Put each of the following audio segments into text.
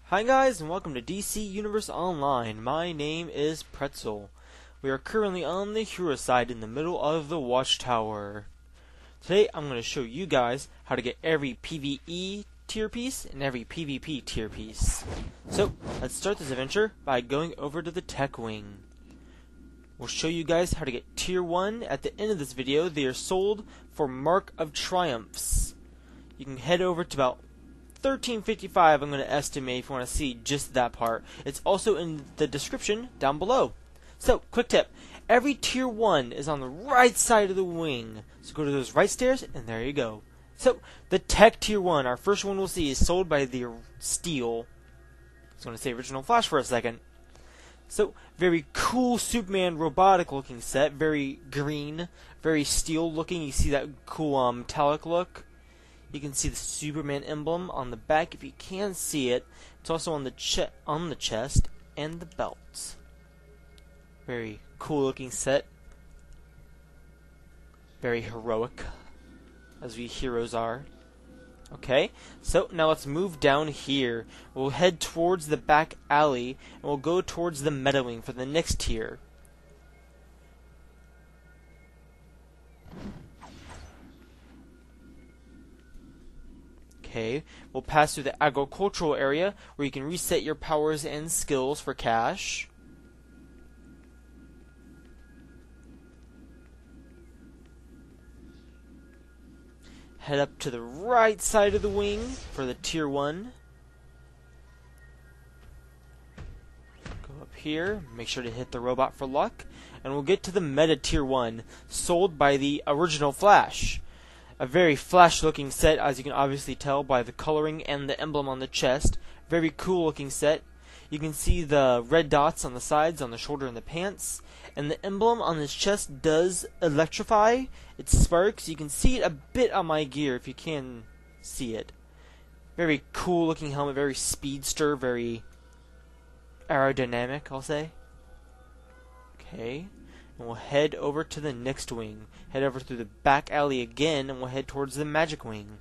Hi guys, and welcome to DC Universe Online. My name is Pretzel. We are currently on the hero side in the middle of the watchtower. Today I'm going to show you guys how to get every PvE tier piece and every PvP tier piece. So, let's start this adventure by going over to the tech wing. We'll show you guys how to get tier 1 at the end of this video. They are sold for Mark of Triumphs. You can head over to about 1355, I'm going to estimate, if you want to see just that part. It's also in the description down below. So, quick tip. Every tier 1 is on the right side of the wing. So go to those right stairs, and there you go. So, the tech tier 1, our first one we'll see, is sold by the Steel. I was going to say Original Flash for a second. So, very cool Superman robotic looking set. Very green, very steel looking. You see that cool metallic look. You can see the Superman emblem on the back if you can see it. It's also on the chest and the belt. Very cool looking set. Very heroic, as we heroes are. Okay, so now let's move down here. We'll head towards the back alley and we'll go towards the meta wing for the next tier. Okay, we'll pass through the agricultural area where you can reset your powers and skills for cash. Head up to the right side of the wing for the tier 1. Go up here, make sure to hit the robot for luck, and we'll get to the meta tier 1, sold by the Original Flash. A very Flash looking set, as you can obviously tell by the coloring and the emblem on the chest. Very cool looking set. You can see the red dots on the sides, on the shoulder and the pants. And the emblem on his chest does electrify. It sparks. You can see it a bit on my gear if you can see it. Very cool looking helmet, very speedster, very aerodynamic, I'll say. Okay. And we'll head over to the next wing. Head over through the back alley again, and we'll head towards the magic wing.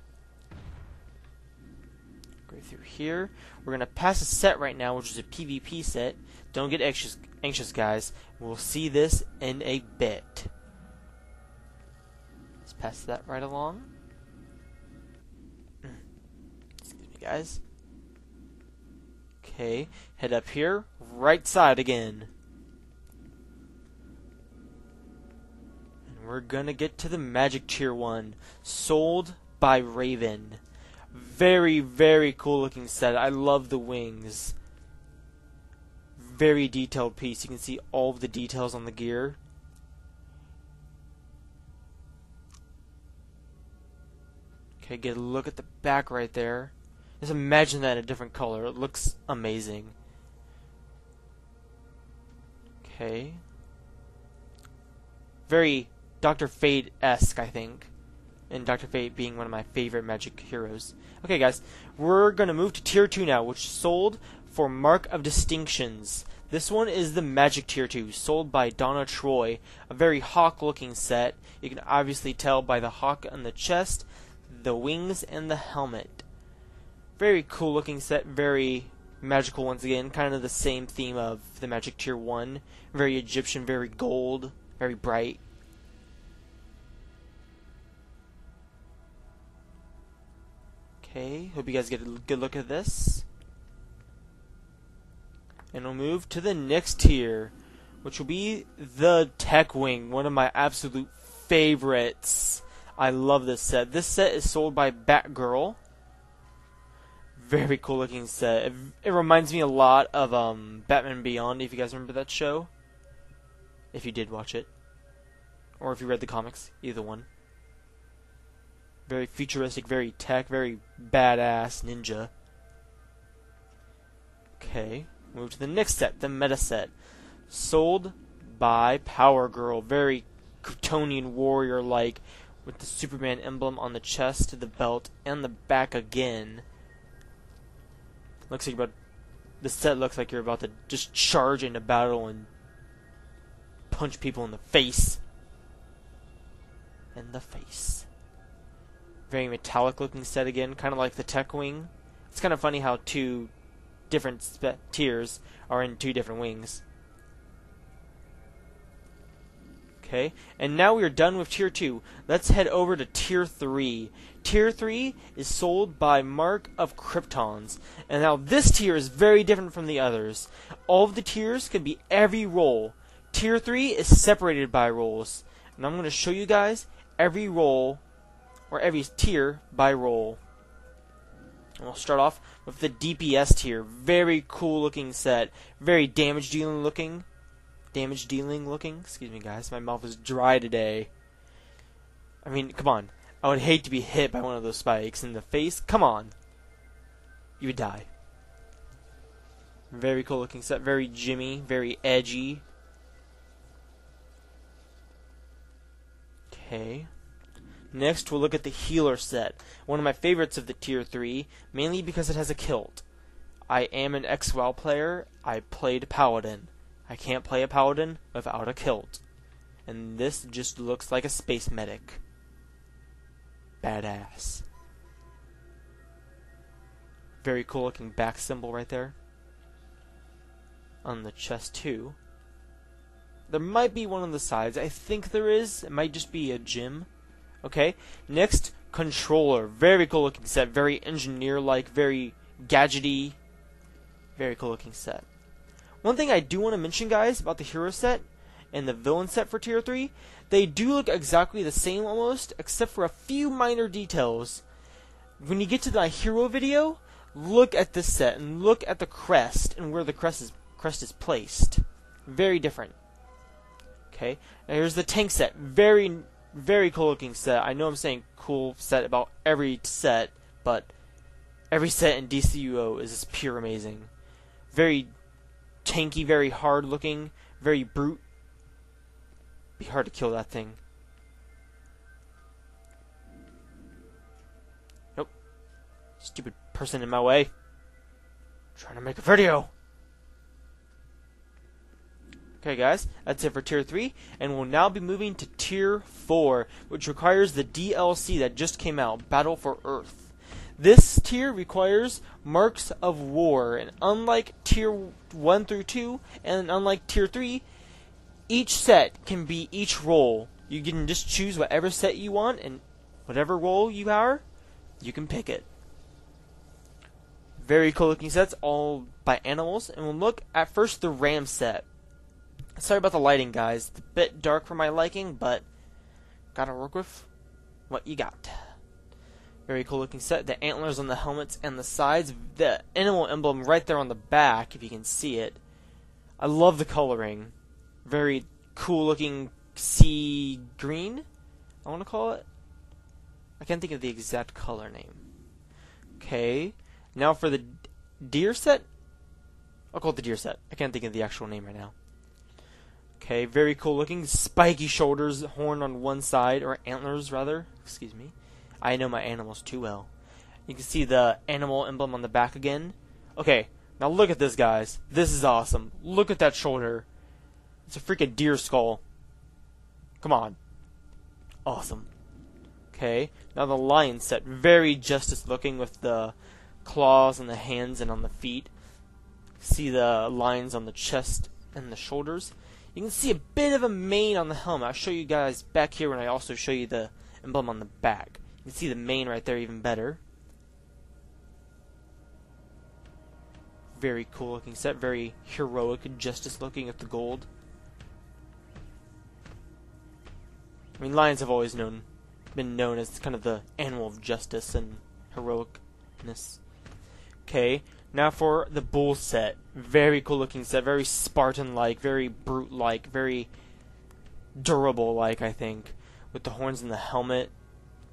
Go through here. We're going to pass a set right now, which is a PvP set. Don't get anxious, guys. We'll see this in a bit. Let's pass that right along. Excuse me, guys. Okay, head up here. Right side again. We're gonna get to the Magic Tier 1, sold by Raven. Very, very cool looking set. I love the wings. Very detailed piece. You can see all of the details on the gear. Okay, get a look at the back right there. Just imagine that in a different color. It looks amazing. Okay. Very Dr. Fate-esque, I think. And Dr. Fate being one of my favorite magic heroes. Okay, guys, we're going to move to Tier 2 now, which sold for Mark of Distinctions. This one is the Magic Tier 2, sold by Donna Troy. A very hawk-looking set. You can obviously tell by the hawk on the chest, the wings, and the helmet. Very cool-looking set, very magical once again. Kind of the same theme of the Magic Tier 1. Very Egyptian, very gold, very bright. Okay, hope you guys get a good look at this. And we'll move to the next tier, which will be the Tech Wing, one of my absolute favorites. I love this set. This set is sold by Batgirl. Very cool looking set. It reminds me a lot of Batman Beyond, if you guys remember that show. If you did watch it. Or if you read the comics, either one. Very futuristic, very tech, very badass ninja. Okay, move to the next set, the meta set. Sold by Power Girl, very Kryptonian warrior-like, with the Superman emblem on the chest, the belt, and the back again. Looks like the set looks like you're about to just charge into battle and punch people in the face. In the face. Very metallic looking set again, kind of like the Tech Wing. It's kind of funny how two different tiers are in 2 different wings. Okay, and now we are done with Tier 2. Let's head over to Tier 3. Tier 3 is sold by Mark of Kryptons. And now this tier is very different from the others. All of the tiers can be every role. Tier 3 is separated by roles. And I'm going to show you guys every role, or every tier by role. And we'll start off with the DPS tier. Very cool looking set. Very damage dealing looking. Excuse me, guys. My mouth is dry today. I mean, come on. I would hate to be hit by one of those spikes in the face. Come on. You would die. Very cool looking set. Very Jimmy. Very edgy. Okay. Next, we'll look at the healer set. One of my favorites of the Tier 3, mainly because it has a kilt. I am an XWoW player. I played Paladin. I can't play a Paladin without a kilt. And this just looks like a space medic. Badass. Very cool looking back symbol right there. On the chest too. There might be one on the sides. I think there is. It might just be a gem. Okay. Next, controller. Very cool looking set. Very engineer-like. Very gadgety. Very cool looking set. One thing I do want to mention, guys, about the hero set and the villain set for Tier 3, they do look exactly the same almost, except for a few minor details. When you get to my hero video, look at this set and look at the crest and where the crest is placed. Very different. Okay, now here's the tank set. Very, very cool looking set. I know I'm saying cool set about every set, but every set in DCUO is just pure amazing. Very tanky, very hard looking, very brute. Be hard to kill that thing. Nope. Stupid person in my way. Trying to make a video. Okay guys, that's it for Tier 3, and we'll now be moving to Tier 4, which requires the DLC that just came out, Battle for Earth. This tier requires Marks of War, and unlike Tier 1 through 2, and unlike Tier 3, each set can be each role. You can just choose whatever set you want, and whatever role you are, you can pick it. Very cool looking sets, all by animals, and we'll look at first the Ram set. Sorry about the lighting, guys. It's a bit dark for my liking, but gotta work with what you got. Very cool looking set. The antlers on the helmets and the sides. The animal emblem right there on the back, if you can see it. I love the coloring. Very cool looking sea green, I want to call it. I can't think of the exact color name. Okay. Now for the deer set. I'll call it the deer set. I can't think of the actual name right now. Okay, very cool looking. Spiky shoulders, horn on one side, or antlers rather. Excuse me. I know my animals too well. You can see the animal emblem on the back again. Okay, now look at this, guys. This is awesome. Look at that shoulder. It's a freaking deer skull. Come on. Awesome. Okay, now the lion set. Very justice looking with the claws on the hands and on the feet. See the lines on the chest and the shoulders. You can see a bit of a mane on the helmet. I'll show you guys back here when I also show you the emblem on the back. You can see the mane right there even better. Very cool looking set. Very heroic and justice looking with the gold. I mean, lions have always been known as kind of the animal of justice and heroicness. Okay, now for the bull set. Very cool looking set. Very Spartan-like. Very brute-like. Very durable-like, I think. With the horns and the helmet.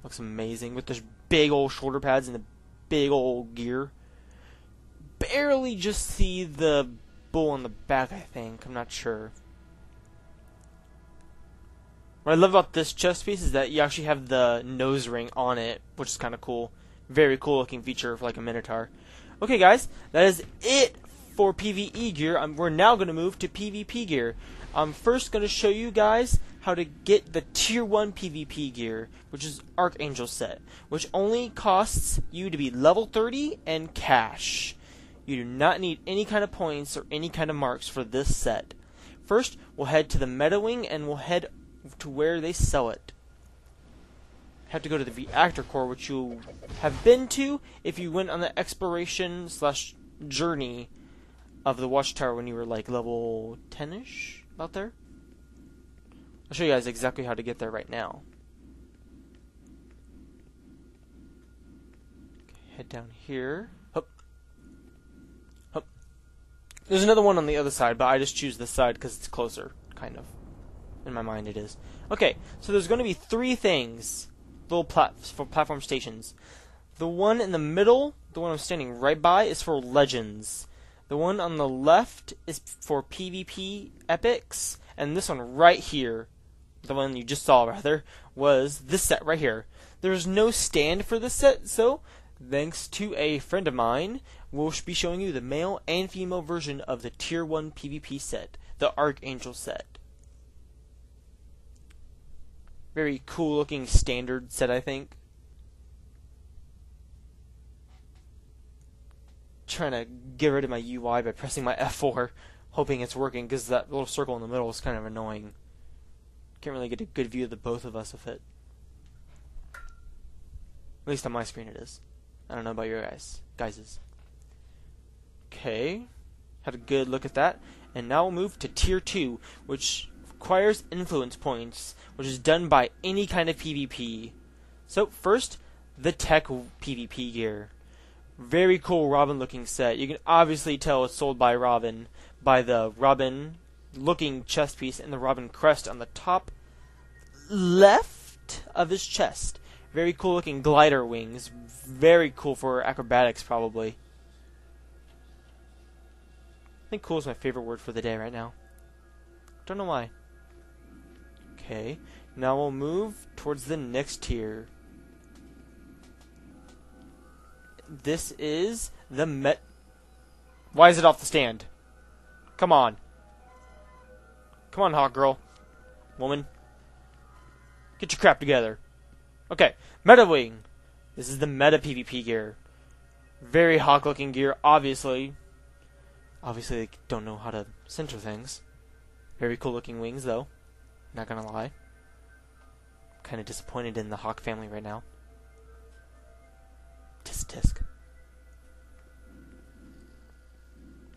Looks amazing. With the big old shoulder pads and the big old gear. Barely just see the bull on the back, I think. I'm not sure. What I love about this chest piece is that you actually have the nose ring on it, which is kind of cool. Very cool looking feature for like a Minotaur. Okay guys, that is it for PvE gear. We're now going to move to PvP gear. I'm first going to show you guys how to get the Tier 1 PvP gear, which is Archangel set, which only costs you to be level 30 and cash. You do not need any kind of points or any kind of marks for this set. First, we'll head to the meta wing and we'll head to where they sell it. Have to go to the reactor core, which you have been to if you went on the exploration / journey of the watchtower when you were like level 10ish, about there. I'll show you guys exactly how to get there right now. Okay, head down here. Hup. Hup. There's another one on the other side, but I just choose this side because it's closer, kind of. In my mind it is. Okay, so there's going to be 3 things. Little platform stations. The one in the middle, the one I'm standing right by, is for legends. The one on the left is for PvP epics, and this one right here, the one you just saw rather, was this set right here. There's no stand for this set, so thanks to a friend of mine, we'll be showing you the male and female version of the Tier 1 PvP set, the Archangel set. Very cool looking standard set, I think. Trying to get rid of my UI by pressing my F4, hoping it's working, because that little circle in the middle is kind of annoying. Can't really get a good view of the both of us with it. At least on my screen it is. I don't know about your guys's. Okay, had a good look at that, and now we'll move to Tier 2, which requires influence points, which is done by any kind of PvP. So first, the tech PvP gear. Very cool Robin looking set. You can obviously tell it's sold by Robin by the Robin looking chest piece and the Robin crest on the top left of his chest. Very cool looking glider wings. Very cool for acrobatics probably. I think cool is my favorite word for the day right now. Don't know why. Okay, now we'll move towards the next tier. This is the Why is it off the stand? Come on. Come on, hot girl. Woman. Get your crap together. Okay, Meta Wing. This is the meta PvP gear. Very hawk looking gear, obviously. Obviously they don't know how to center things. Very cool looking wings though. Not gonna lie. Kinda disappointed in the hawk family right now. Tisk tisk.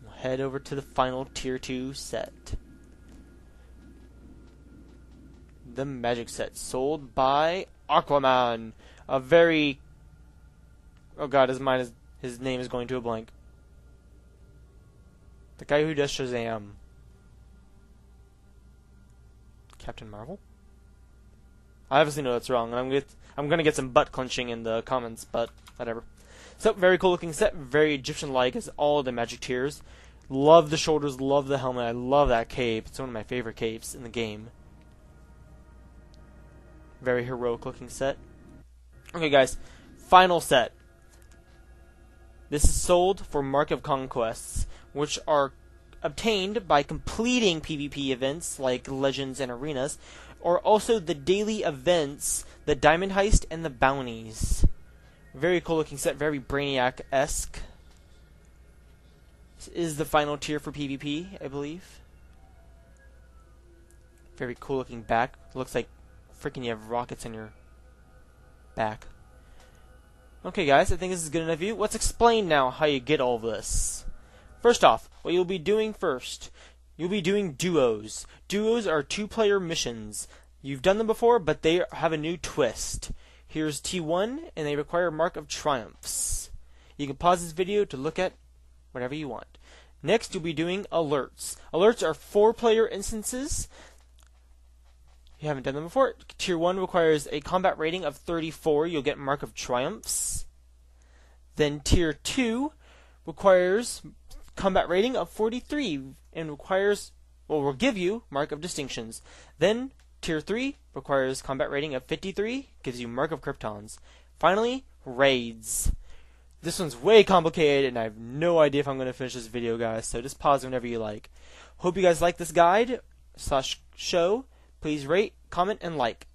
We'll head over to the final Tier 2 set. The magic set, sold by Aquaman. A very... Oh god, his name is going to a blank. The guy who does Shazam. Captain Marvel? I obviously know that's wrong, and I'm gonna get some butt clenching in the comments, but whatever. So, very cool looking set, very Egyptian-like as all the magic tiers. Love the shoulders, love the helmet, I love that cape. It's one of my favorite capes in the game. Very heroic looking set. Okay guys, final set. This is sold for Mark of Conquests, which are obtained by completing PvP events like Legends and Arenas, or also the daily events, the Diamond Heist and the Bounties. Very cool looking set, very Brainiac-esque. This is the final tier for PvP, I believe. Very cool looking back. Looks like freaking you have rockets in your back. Okay guys, I think this is good enough of you. Let's explain now how you get all this. First off, what you'll be doing first, you'll be doing duos. Duos are 2-player missions. You've done them before, but they have a new twist. Here's T1, and they require Mark of Triumphs. You can pause this video to look at whatever you want. Next, you'll be doing alerts. Alerts are 4-player instances. You haven't done them before. Tier 1 requires a combat rating of 34. You'll get Mark of Triumphs. Then Tier 2 requires combat rating of 43 and will give you Mark of Distinctions. Then Tier 3 requires combat rating of 53, gives you Mark of Kryptons. Finally, raids. This one's way complicated and I have no idea if I'm going to finish this video, guys, so just pause whenever you like. Hope you guys like this guide / show. Please rate, comment, and like.